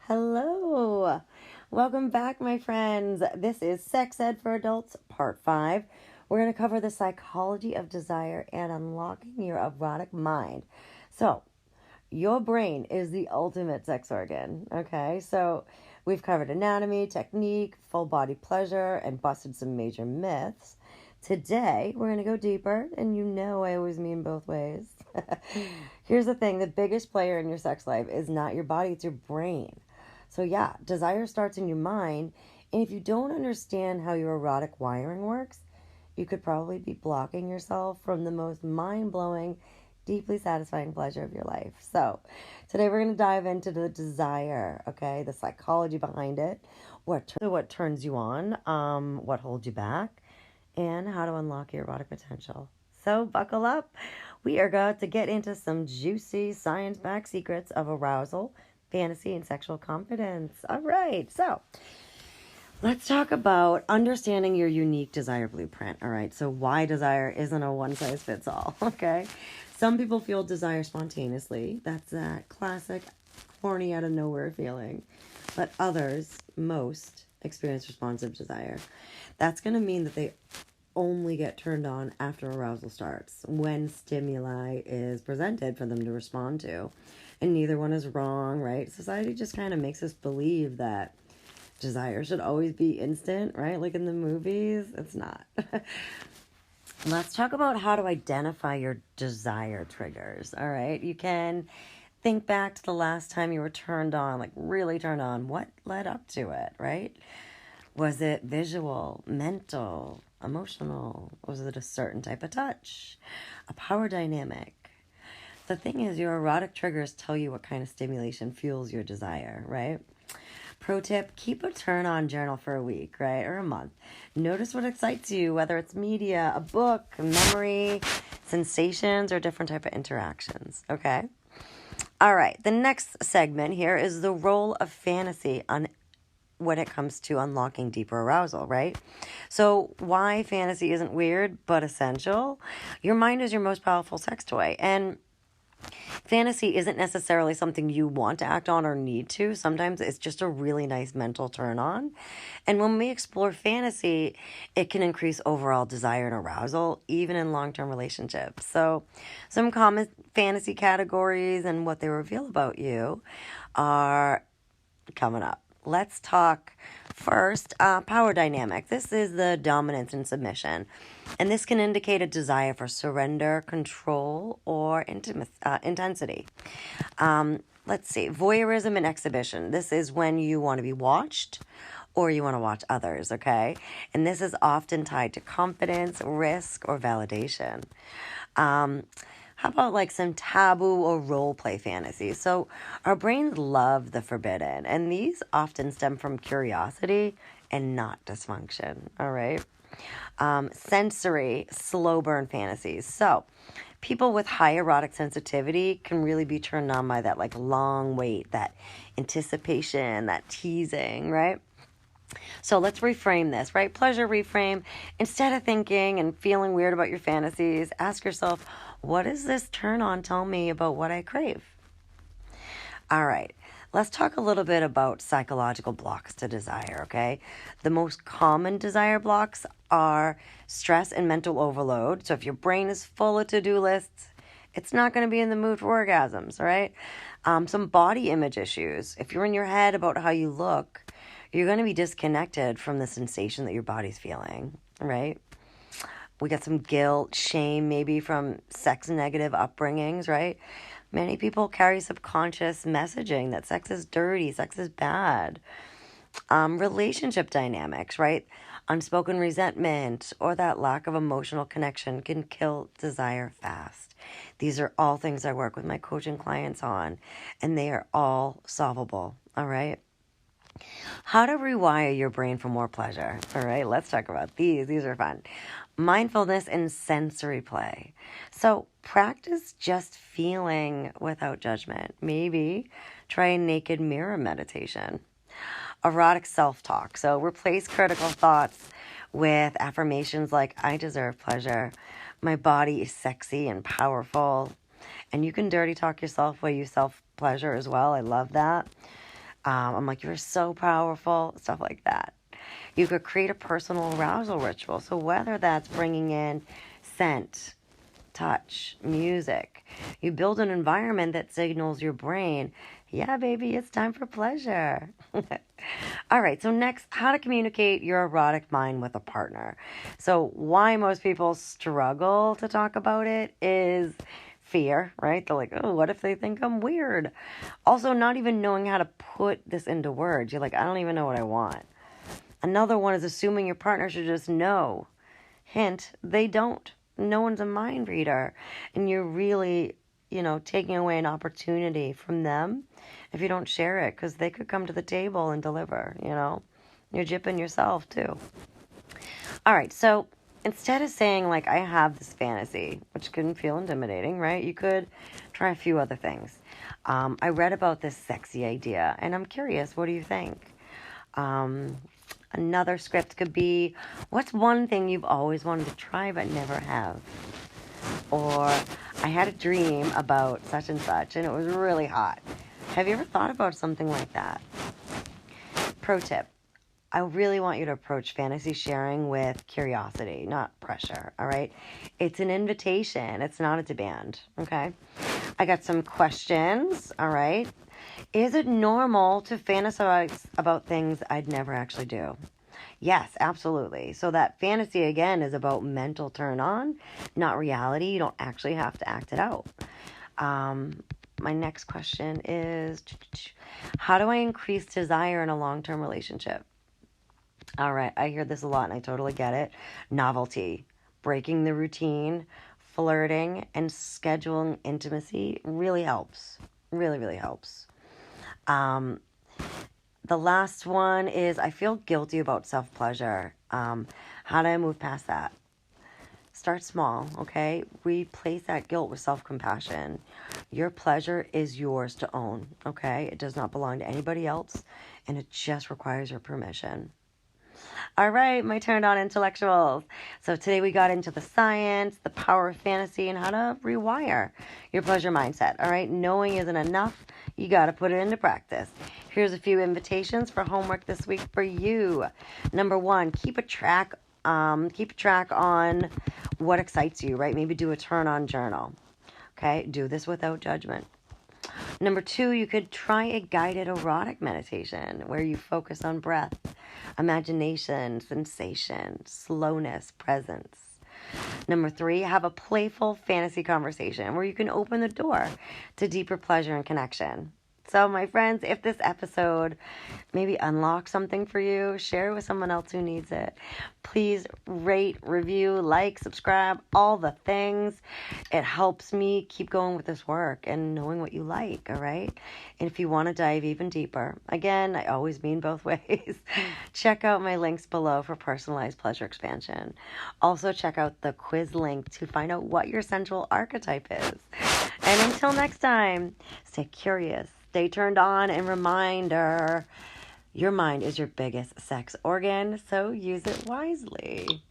Hello. Welcome back, my friends. This is Sex Ed for Adults, Part 5. We're going to cover the psychology of desire and unlocking your erotic mind. So, your brain is the ultimate sex organ, okay? So, we've covered anatomy, technique, full body pleasure, and busted some major myths. Today, we're going to go deeper, and you know I always mean both ways. Here's the thing, the biggest player in your sex life is not your body, it's your brain. So yeah, desire starts in your mind, and if you don't understand how your erotic wiring works, you could probably be blocking yourself from the most mind-blowing, deeply satisfying pleasure of your life. So today we're going to dive into the desire, okay, the psychology behind it, what turns you on, what holds you back, and how to unlock your erotic potential. So buckle up. We are going to get into some juicy science-backed secrets of arousal, fantasy, and sexual confidence. All right, so let's talk about understanding your unique desire blueprint. All right, so why desire isn't a one-size-fits-all, okay? Some people feel desire spontaneously. That's that classic horny out of nowhere feeling. But others, most, experience responsive desire. That's going to mean that they only get turned on after arousal starts, when stimuli is presented for them to respond to. And neither one is wrong, right? Society just kind of makes us believe that desire should always be instant, right? Like in the movies, it's not. Let's talk about how to identify your desire triggers, all right? You can think back to the last time you were turned on, like really turned on. What led up to it, right? Was it visual, mental, emotional? Was it a certain type of touch? A power dynamic? The thing is, your erotic triggers tell you what kind of stimulation fuels your desire, right? Pro tip, keep a turn-on journal for a week, right? Or a month. Notice what excites you, whether it's media, a book, a memory, sensations, or different type of interactions, okay? All right, the next segment here is the role of fantasy on when it comes to unlocking deeper arousal, right? So why fantasy isn't weird but essential? Your mind is your most powerful sex toy, and fantasy isn't necessarily something you want to act on or need to. Sometimes it's just a really nice mental turn on. And when we explore fantasy, it can increase overall desire and arousal, even in long-term relationships. So some common fantasy categories and what they reveal about you are coming up. Let's talk first, power dynamic. This is the dominance and submission. And this can indicate a desire for surrender, control, or intensity. Let's see, voyeurism and exhibition. This is when you want to be watched or you want to watch others, okay? And this is often tied to confidence, risk, or validation. How about like some taboo or role play fantasies? So our brains love the forbidden, and these often stem from curiosity and not dysfunction, all right? Sensory, slow burn fantasies. So people with high erotic sensitivity can really be turned on by that like long wait, that anticipation, that teasing, right? So let's reframe this, right? Pleasure reframe. Instead of thinking and feeling weird about your fantasies, ask yourself, what does this turn on tell me about what I crave? All right, let's talk a little bit about psychological blocks to desire, okay? The most common desire blocks are stress and mental overload. So if your brain is full of to-do lists, it's not going to be in the mood for orgasms, right? Some body image issues. If you're in your head about how you look, you're going to be disconnected from the sensation that your body's feeling, right? We got some guilt, shame, maybe from sex-negative upbringings, right? Many people carry subconscious messaging that sex is dirty, sex is bad. Relationship dynamics, right? Unspoken resentment or that lack of emotional connection can kill desire fast. These are all things I work with my coaching clients on, and they are all solvable, all right? How to rewire your brain for more pleasure. All right, let's talk about these. These are fun. Mindfulness and sensory play. So practice just feeling without judgment. Maybe try naked mirror meditation. Erotic self-talk. So replace critical thoughts with affirmations like, I deserve pleasure. My body is sexy and powerful. And you can dirty talk yourself while you self-pleasure as well. I love that. I'm like, you're so powerful, stuff like that. You could create a personal arousal ritual. So whether that's bringing in scent, touch, music, you build an environment that signals your brain, yeah, baby, it's time for pleasure. All right, so next, how to communicate your erotic mind with a partner. So why most people struggle to talk about it is fear, right? They're like, oh, what if they think I'm weird? Also, not even knowing how to put this into words. You're like, I don't even know what I want. Another one is assuming your partner should just know. Hint, they don't. No one's a mind reader. And you're really, taking away an opportunity from them if you don't share it, because they could come to the table and deliver, You're gypping yourself, too. All right, so instead of saying, like, I have this fantasy, which can feel intimidating, right? You could try a few other things. I read about this sexy idea, and I'm curious, what do you think? Another script could be, what's one thing you've always wanted to try but never have? Or, I had a dream about such and such, and it was really hot. Have you ever thought about something like that? Pro tip. I really want you to approach fantasy sharing with curiosity, not pressure, all right? It's an invitation. It's not a demand, okay? I got some questions, all right? Is it normal to fantasize about things I'd never actually do? Yes, absolutely. So that fantasy, again, is about mental turn on, not reality. You don't actually have to act it out. My next question is, how do I increase desire in a long-term relationship? All right, I hear this a lot, and I totally get it. Novelty, breaking the routine, flirting, and scheduling intimacy really helps. Really, really helps. The last one is, I feel guilty about self-pleasure. How do I move past that? Start small, okay? Replace that guilt with self-compassion. Your pleasure is yours to own, okay? It does not belong to anybody else, and it just requires your permission. All right, my turned on intellectuals. So today we got into the science, the power of fantasy, and how to rewire your pleasure mindset. All right, knowing isn't enough. You got to put it into practice. Here's a few invitations for homework this week for you. Number 1, keep a track on what excites you, right? Maybe do a turn on journal. Okay, do this without judgment. Number 2, you could try a guided erotic meditation where you focus on breath, imagination, sensation, slowness, presence. Number 3, have a playful fantasy conversation where you can open the door to deeper pleasure and connection. So, my friends, if this episode maybe unlocks something for you, share it with someone else who needs it. Please rate, review, like, subscribe, all the things. It helps me keep going with this work and knowing what you like, all right? And if you want to dive even deeper, again, I always mean both ways, check out my links below for personalized pleasure expansion. Also, check out the quiz link to find out what your sensual archetype is. And until next time, stay curious, stay turned on, and reminder, your mind is your biggest sex organ, so use it wisely.